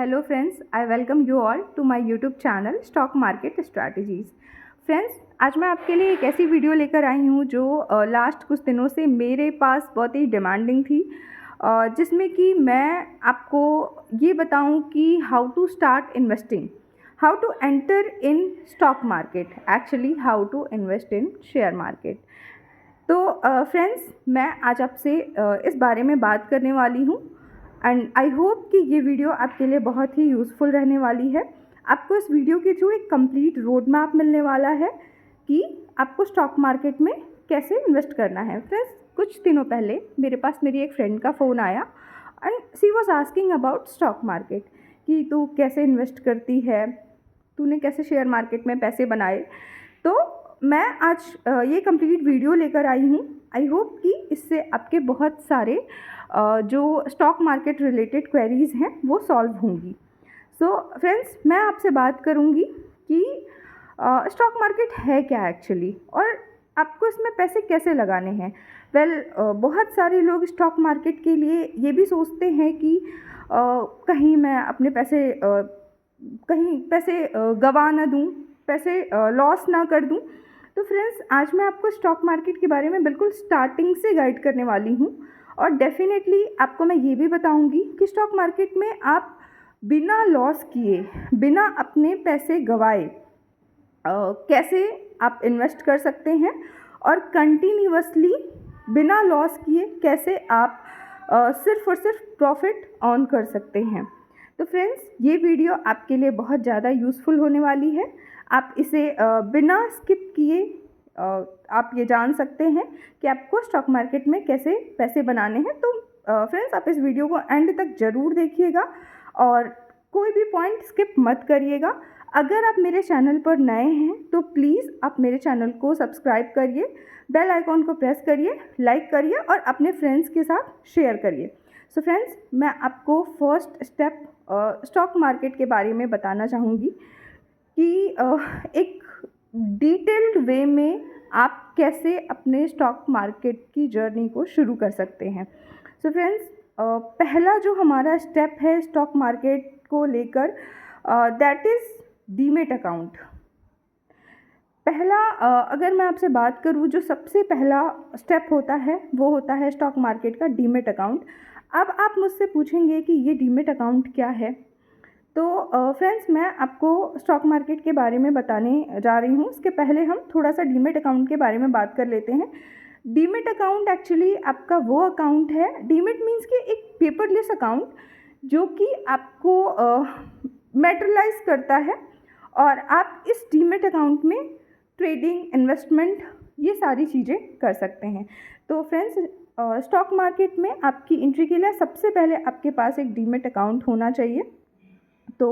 Hello friends, I welcome you all to my YouTube channel Stock Market Strategies। Friends, आज मैं आपके लिए एक ऐसी वीडियो लेकर आई हूँ जो लास्ट कुछ दिनों से मेरे पास बहुत ही डिमांडिंग थी, जिसमें कि मैं आपको ये बताऊँ कि how to start investing, how to enter in stock market, actually how to invest in share market. तो फ्रेंड्स, मैं आज आपसे इस बारे में बात करने वाली हूँ एंड आई होप कि ये वीडियो आपके लिए बहुत ही यूज़फुल रहने वाली है। आपको इस वीडियो के थ्रू एक कंप्लीट रोड मैप मिलने वाला है कि आपको स्टॉक मार्केट में कैसे इन्वेस्ट करना है। फ्रेंड्स, कुछ दिनों पहले मेरे पास मेरी एक फ्रेंड का फ़ोन आया and she was asking about stock market कि तू कैसे इन्वेस्ट करती है, तूने कैसे शेयर मार्केट में पैसे बनाए। तो मैं आज ये कंप्लीट वीडियो लेकर आई हूँ। आई होप कि इससे आपके बहुत सारे जो स्टॉक मार्केट रिलेटेड क्वेरीज़ हैं वो सॉल्व होंगी। सो फ्रेंड्स, मैं आपसे बात करूँगी कि स्टॉक मार्केट है क्या एक्चुअली और आपको इसमें पैसे कैसे लगाने हैं। बहुत सारे लोग स्टॉक मार्केट के लिए ये भी सोचते हैं कि कहीं मैं अपने पैसे गंवा ना दूँ, पैसे लॉस ना कर दूँ। तो फ्रेंड्स, आज मैं आपको स्टॉक मार्केट के बारे में बिल्कुल स्टार्टिंग से गाइड करने वाली हूँ और डेफिनेटली आपको मैं ये भी बताऊँगी कि स्टॉक मार्केट में आप बिना लॉस किए, बिना अपने पैसे गंवाए कैसे आप इन्वेस्ट कर सकते हैं और कंटिन्यूअसली बिना लॉस किए कैसे आप सिर्फ और सिर्फ प्रॉफिट अर्न कर सकते हैं। तो फ्रेंड्स, ये वीडियो आपके लिए बहुत ज़्यादा यूज़फुल होने वाली है। आप इसे बिना स्किप किए आप ये जान सकते हैं कि आपको स्टॉक मार्केट में कैसे पैसे बनाने हैं। तो फ्रेंड्स, आप इस वीडियो को एंड तक ज़रूर देखिएगा और कोई भी पॉइंट स्किप मत करिएगा। अगर आप मेरे चैनल पर नए हैं तो प्लीज़ आप मेरे चैनल को सब्सक्राइब करिए, बेल आइकॉन को प्रेस करिए, लाइक करिए और अपने फ्रेंड्स के साथ शेयर करिए। सो फ्रेंड्स, मैं आपको फर्स्ट स्टेप स्टॉक मार्केट के बारे में बताना चाहूँगी कि एक डिटेल्ड वे में आप कैसे अपने स्टॉक मार्केट की जर्नी को शुरू कर सकते हैं। सो फ्रेंड्स, पहला जो हमारा स्टेप है स्टॉक मार्केट को लेकर, दैट इज़ डीमेट अकाउंट। पहला अगर मैं आपसे बात करूँ, जो सबसे पहला स्टेप होता है वो होता है स्टॉक मार्केट का डीमेट अकाउंट। अब आप मुझसे पूछेंगे कि ये डीमेट अकाउंट क्या है। तो फ्रेंड्स, मैं आपको स्टॉक मार्केट के बारे में बताने जा रही हूँ। उसके पहले हम थोड़ा सा डीमेट अकाउंट के बारे में बात कर लेते हैं। डीमेट अकाउंट एक्चुअली आपका वो अकाउंट है, डीमेट मीन्स कि एक पेपरलेस अकाउंट जो कि आपको मैटेरियलाइज करता है और आप इस डीमेट अकाउंट में ट्रेडिंग, इन्वेस्टमेंट, ये सारी चीज़ें कर सकते हैं। तो फ्रेंड्स, स्टॉक मार्केट में आपकी एंट्री के लिए सबसे पहले आपके पास एक डीमेट अकाउंट होना चाहिए। तो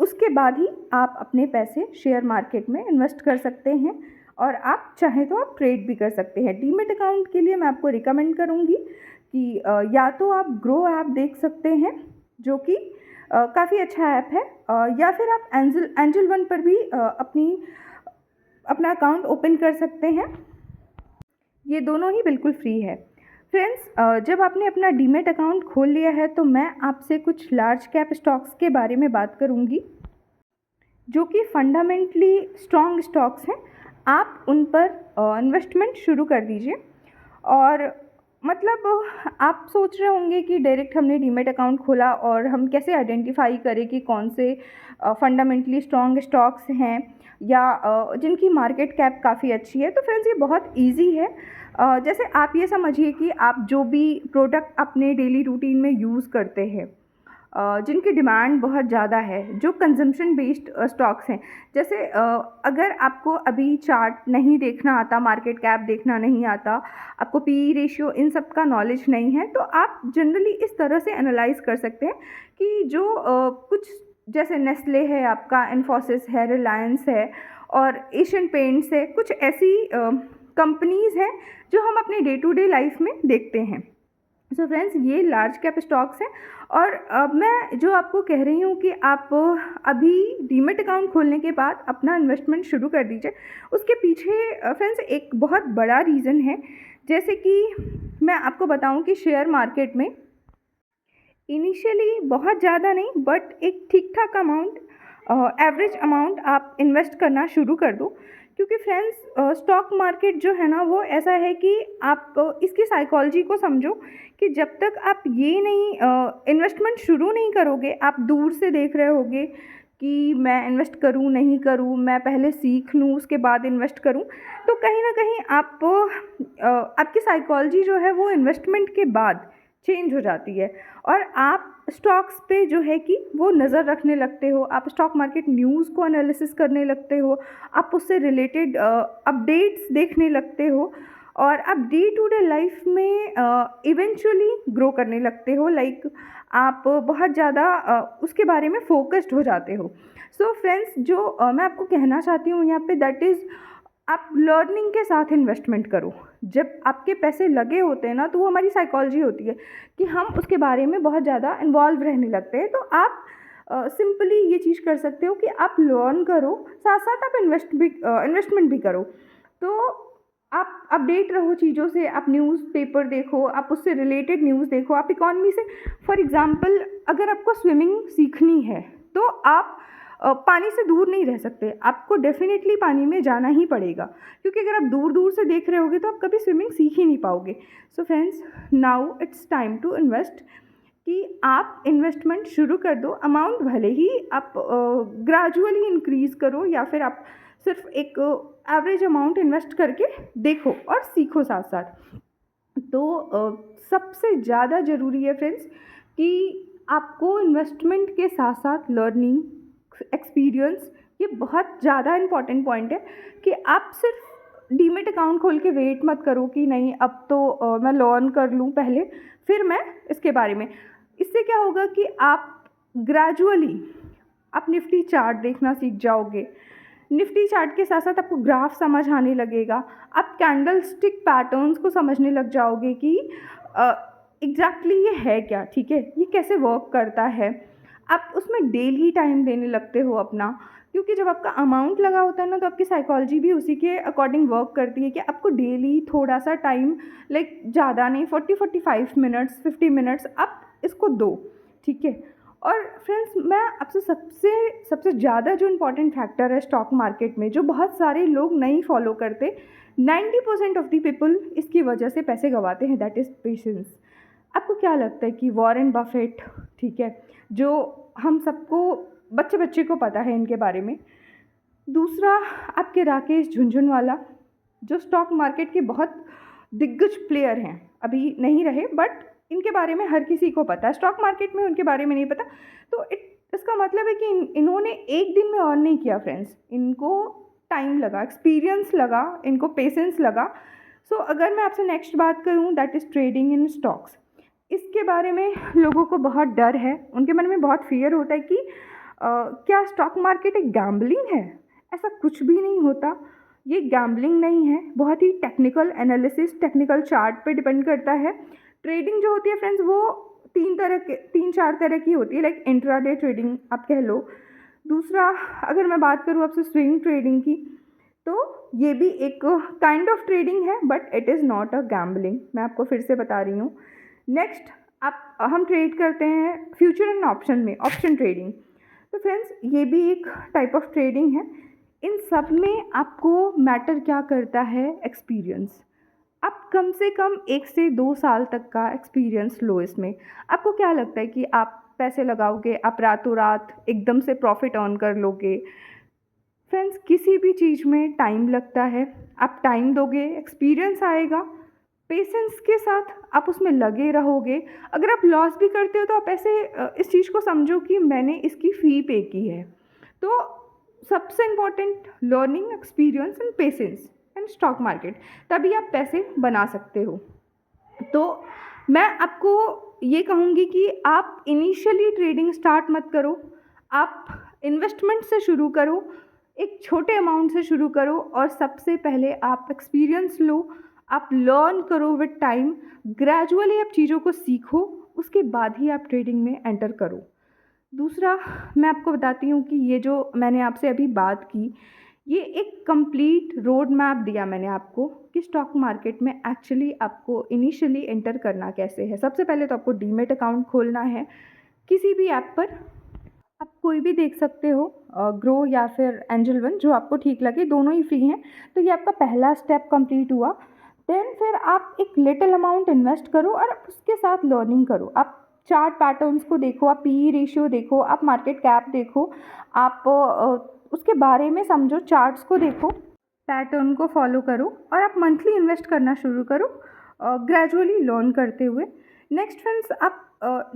उसके बाद ही आप अपने पैसे शेयर मार्केट में इन्वेस्ट कर सकते हैं और आप चाहें तो आप ट्रेड भी कर सकते हैं। डीमेट अकाउंट के लिए मैं आपको रिकमेंड करूँगी कि या तो आप ग्रो ऐप देख सकते हैं जो कि काफ़ी अच्छा ऐप है, या फिर आप एंजल वन पर भी अपना अकाउंट ओपन कर सकते हैं। ये दोनों ही बिल्कुल फ्री है। फ्रेंड्स, जब आपने अपना डीमेट अकाउंट खोल लिया है तो मैं आपसे कुछ लार्ज कैप स्टॉक्स के बारे में बात करूंगी जो कि फंडामेंटली स्ट्रॉन्ग स्टॉक्स हैं। आप उन पर इन्वेस्टमेंट शुरू कर दीजिए। और मतलब आप सोच रहे होंगे कि डायरेक्ट हमने डीमेट अकाउंट खोला और हम कैसे आइडेंटिफाई करें कि कौन से फंडामेंटली स्ट्रॉन्ग स्टॉक्स हैं या जिनकी मार्केट कैप काफ़ी अच्छी है। तो फ्रेंड्स, ये बहुत इजी है। जैसे आप ये समझिए कि आप जो भी प्रोडक्ट अपने डेली रूटीन में यूज़ करते हैं, जिनकी डिमांड बहुत ज़्यादा है, जो कंजम्पशन बेस्ड स्टॉक्स हैं, जैसे अगर आपको अभी चार्ट नहीं देखना आता, मार्केट कैप देखना नहीं आता, आपको पी रेशियो इन सब का नॉलेज नहीं है, तो आप जनरली इस तरह से एनालाइज कर सकते हैं कि जो कुछ जैसे नेस्ले है, आपका इन्फोसिस है, रिलायंस है और एशियन पेंट्स है, कुछ ऐसी कंपनीज़ हैं जो हम अपने डे टू डे लाइफ में देखते हैं। सो फ्रेंड्स, ये लार्ज कैप स्टॉक्स हैं और मैं जो आपको कह रही हूँ कि आप अभी डीमेट अकाउंट खोलने के बाद अपना इन्वेस्टमेंट शुरू कर दीजिए। उसके पीछे फ्रेंड्स एक बहुत बड़ा रीज़न है। जैसे कि मैं आपको बताऊँ कि शेयर मार्केट में इनिशियली बहुत ज़्यादा नहीं, बट एक ठीक-ठाक अमाउंट, एवरेज अमाउंट आप इन्वेस्ट करना शुरू कर दो। क्योंकि फ्रेंड्स, स्टॉक मार्केट जो है ना वो ऐसा है कि आप इसकी साइकोलॉजी को समझो कि जब तक आप ये नहीं इन्वेस्टमेंट शुरू नहीं करोगे, आप दूर से देख रहे होगे कि मैं इन्वेस्ट करूँ, नहीं करूँ, मैं पहले सीख लूँ उसके बाद इन्वेस्ट करूँ, तो कहीं न कहीं आपकी साइकोलॉजी जो है वो इन्वेस्टमेंट के बाद चेंज हो जाती है और आप स्टॉक्स पे जो है कि वो नज़र रखने लगते हो, आप स्टॉक मार्केट न्यूज़ को एनालिसिस करने लगते हो, आप उससे रिलेटेड अपडेट्स देखने लगते हो और आप डे टू डे लाइफ में इवेंचुअली ग्रो करने लगते हो। लाइक आप बहुत ज़्यादा उसके बारे में फोकस्ड हो जाते हो। सो फ्रेंड्स, जो मैं आपको कहना चाहती हूँ यहाँ पे, दैट इज़ आप लर्निंग के साथ इन्वेस्टमेंट करो। जब आपके पैसे लगे होते हैं ना, तो वो हमारी साइकोलॉजी होती है कि हम उसके बारे में बहुत ज़्यादा इन्वॉल्व रहने लगते हैं। तो आप सिंपली ये चीज़ कर सकते हो कि आप लर्न करो, साथ-साथ आप इन्वेस्टमेंट भी करो। तो आप अपडेट रहो चीज़ों से, आप न्यूज़पेपर देखो, आप उससे रिलेटेड न्यूज़ देखो, आप इकॉनमी से, फॉर एग्ज़ाम्पल अगर आपको स्विमिंग सीखनी है, तो आप पानी से दूर नहीं रह सकते, आपको डेफ़िनेटली पानी में जाना ही पड़ेगा, क्योंकि अगर आप दूर-दूर से देख रहे होगे तो आप कभी स्विमिंग सीख ही नहीं पाओगे। So friends, now it's time to invest, कि आप इन्वेस्टमेंट शुरू कर दो। अमाउंट भले ही आप ग्रेजुअली इंक्रीज़ करो या फिर आप सिर्फ एक एवरेज अमाउंट इन्वेस्ट करके देखो और सीखो साथ-साथ। तो सबसे ज़्यादा ज़रूरी है फ्रेंड्स कि आपको इन्वेस्टमेंट के साथ-साथ लर्निंग, एक्सपीरियंस, ये बहुत ज़्यादा इम्पॉर्टेंट पॉइंट है कि आप सिर्फ डीमैट अकाउंट खोल के वेट मत करो कि नहीं अब तो मैं लर्न कर लूँ पहले, फिर मैं इसके बारे में। इससे क्या होगा कि आप ग्रेजुअली आप निफ्टी चार्ट देखना सीख जाओगे। निफ्टी चार्ट के साथ-साथ आपको ग्राफ समझ आने लगेगा। आप कैंडलस्टिक पैटर्न्स को समझने लग जाओगे कि एग्ज़ैक्टली ये है क्या, ठीक है? ये कैसे वर्क करता है? आप उसमें डेली टाइम देने लगते हो अपना, क्योंकि जब आपका अमाउंट लगा होता है ना, तो आपकी साइकोलॉजी भी उसी के अकॉर्डिंग वर्क करती है कि आपको डेली थोड़ा-सा टाइम, लाइक ज़्यादा नहीं, 40-45 मिनट्स, 50 मिनट्स आप इसको दो, ठीक है? और फ्रेंड्स, मैं आपसे सबसे सबसे ज़्यादा जो इम्पोर्टेंट फैक्टर है स्टॉक मार्केट में, जो बहुत सारे लोग नहीं फॉलो करते, 90% ऑफ द पीपल इसकी वजह से पैसे गंवाते हैं, दैट इज़ पेशेंस। आपको क्या लगता है कि वॉरेन बफेट, ठीक है, जो हम सबको, बच्चे-बच्चे को पता है इनके बारे में। दूसरा, आपके राकेश झुनझुनवाला, जो स्टॉक मार्केट के बहुत दिग्गज प्लेयर हैं, अभी नहीं रहे, बट इनके बारे में हर किसी को पता है। स्टॉक मार्केट में उनके बारे में नहीं पता, तो इसका मतलब है कि इन्होंने एक दिन में अर्न नहीं किया फ्रेंड्स, इनको टाइम लगा, एक्सपीरियंस लगा, इनको पेशेंस लगा। सो अगर मैं आपसे नेक्स्ट बात करूँ, that is trading in stocks. इसके बारे में लोगों को बहुत डर है, उनके मन में बहुत फ़ियर होता है कि क्या स्टॉक मार्केट एक गैम्बलिंग है? ऐसा कुछ भी नहीं होता, ये गैम्बलिंग नहीं है, बहुत ही टेक्निकल एनालिसिस, टेक्निकल चार्ट पे डिपेंड करता है। ट्रेडिंग जो होती है फ्रेंड्स, वो 3-4 तरह की होती है, लाइक इंट्राडे ट्रेडिंग आप कह लो। दूसरा, अगर मैं बात करूँ आपसे स्विंग ट्रेडिंग की, तो ये भी एक काइंड ऑफ ट्रेडिंग है, but it is not a gambling, मैं आपको फिर से बता रही हूँ। नेक्स्ट, हम ट्रेड करते हैं फ्यूचर एंड ऑप्शन में, ऑप्शन ट्रेडिंग। तो फ्रेंड्स, ये भी एक टाइप ऑफ ट्रेडिंग है। इन सब में आपको मैटर क्या करता है? एक्सपीरियंस। आप कम से कम 1 से 2 साल तक का एक्सपीरियंस लो इसमें। आपको क्या लगता है कि आप पैसे लगाओगे, आप रातों रात एकदम से प्रॉफिट अर्न कर लोगे? फ्रेंड्स, किसी भी चीज़ में टाइम लगता है, आप टाइम दोगे, एक्सपीरियंस आएगा, पेशेंस के साथ आप उसमें लगे रहोगे। अगर आप लॉस भी करते हो तो आप ऐसे इस चीज़ को समझो कि मैंने इसकी फ़ी पे की है। तो सबसे important, learning, experience and patience and stock market, तभी आप पैसे बना सकते हो। तो मैं आपको ये कहूँगी कि आप इनिशियली ट्रेडिंग स्टार्ट मत करो, आप इन्वेस्टमेंट से शुरू करो, एक छोटे अमाउंट से शुरू करो और सबसे पहले आप एक्सपीरियंस लो, आप लर्न करो विद टाइम, ग्रेजुअली आप चीज़ों को सीखो, उसके बाद ही आप ट्रेडिंग में एंटर करो। दूसरा, मैं आपको बताती हूँ कि ये जो मैंने आपसे अभी बात की, ये एक कंप्लीट रोड मैप दिया मैंने आपको कि स्टॉक मार्केट में एक्चुअली आपको इनिशियली एंटर करना कैसे है। सबसे पहले तो आपको डीमेट अकाउंट खोलना है किसी भी ऐप पर। आप कोई भी देख सकते हो, ग्रो या फिर एंजल वन, जो आपको ठीक लगे, दोनों ही फ्री हैं। तो ये आपका पहला स्टेप कंप्लीट हुआ। देन फिर आप एक लिटिल अमाउंट इन्वेस्ट करो और उसके साथ लर्निंग करो। आप चार्ट पैटर्न्स को देखो, आप पी रेशियो देखो, आप मार्केट कैप देखो, आप उसके बारे में समझो, चार्ट्स को देखो, पैटर्न को फॉलो करो और आप मंथली इन्वेस्ट करना शुरू करो, ग्रेजुअली लर्न करते हुए। नेक्स्ट फ्रेंड्स, आप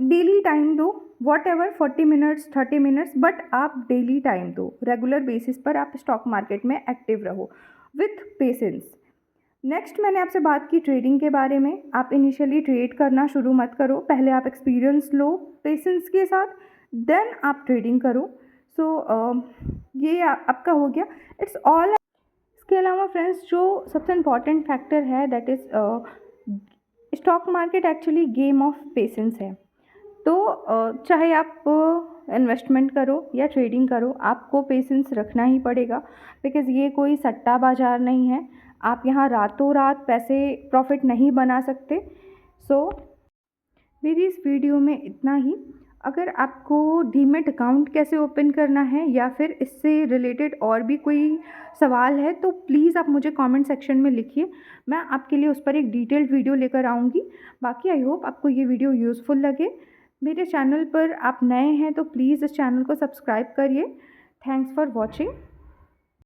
डेली टाइम दो, what ever 40 minutes 30 minutes, but आप डेली टाइम दो। रेगुलर बेसिस पर आप स्टॉक मार्केट में एक्टिव रहो विथ पेशेंस। नेक्स्ट मैंने आपसे बात की ट्रेडिंग के बारे में। आप इनिशियली ट्रेड करना शुरू मत करो, पहले आप एक्सपीरियंस लो पेशेंस के साथ, देन आप ट्रेडिंग करो। सो ये आपका हो गया, इट्स ऑल। इसके अलावा फ्रेंड्स, जो सबसे इम्पॉर्टेंट फैक्टर है that is stock market actually game of patience है। तो चाहे आप इन्वेस्टमेंट करो या ट्रेडिंग करो, आपको पेशेंस रखना ही पड़ेगा, बिकॉज़ ये कोई सट्टा बाज़ार नहीं है। आप यहाँ रातों रात पैसे प्रॉफिट नहीं बना सकते। सो मेरी इस वीडियो में इतना ही। अगर आपको डीमैट अकाउंट कैसे ओपन करना है या फिर इससे रिलेटेड और भी कोई सवाल है तो प्लीज़ आप मुझे कमेंट सेक्शन में लिखिए, मैं आपके लिए उस पर एक डिटेल्ड वीडियो लेकर आऊँगी। बाकी आई होप आपको ये वीडियो यूज़फुल लगे। मेरे चैनल पर आप नए हैं तो प्लीज़ इस चैनल को सब्सक्राइब करिए। Thanks for watching.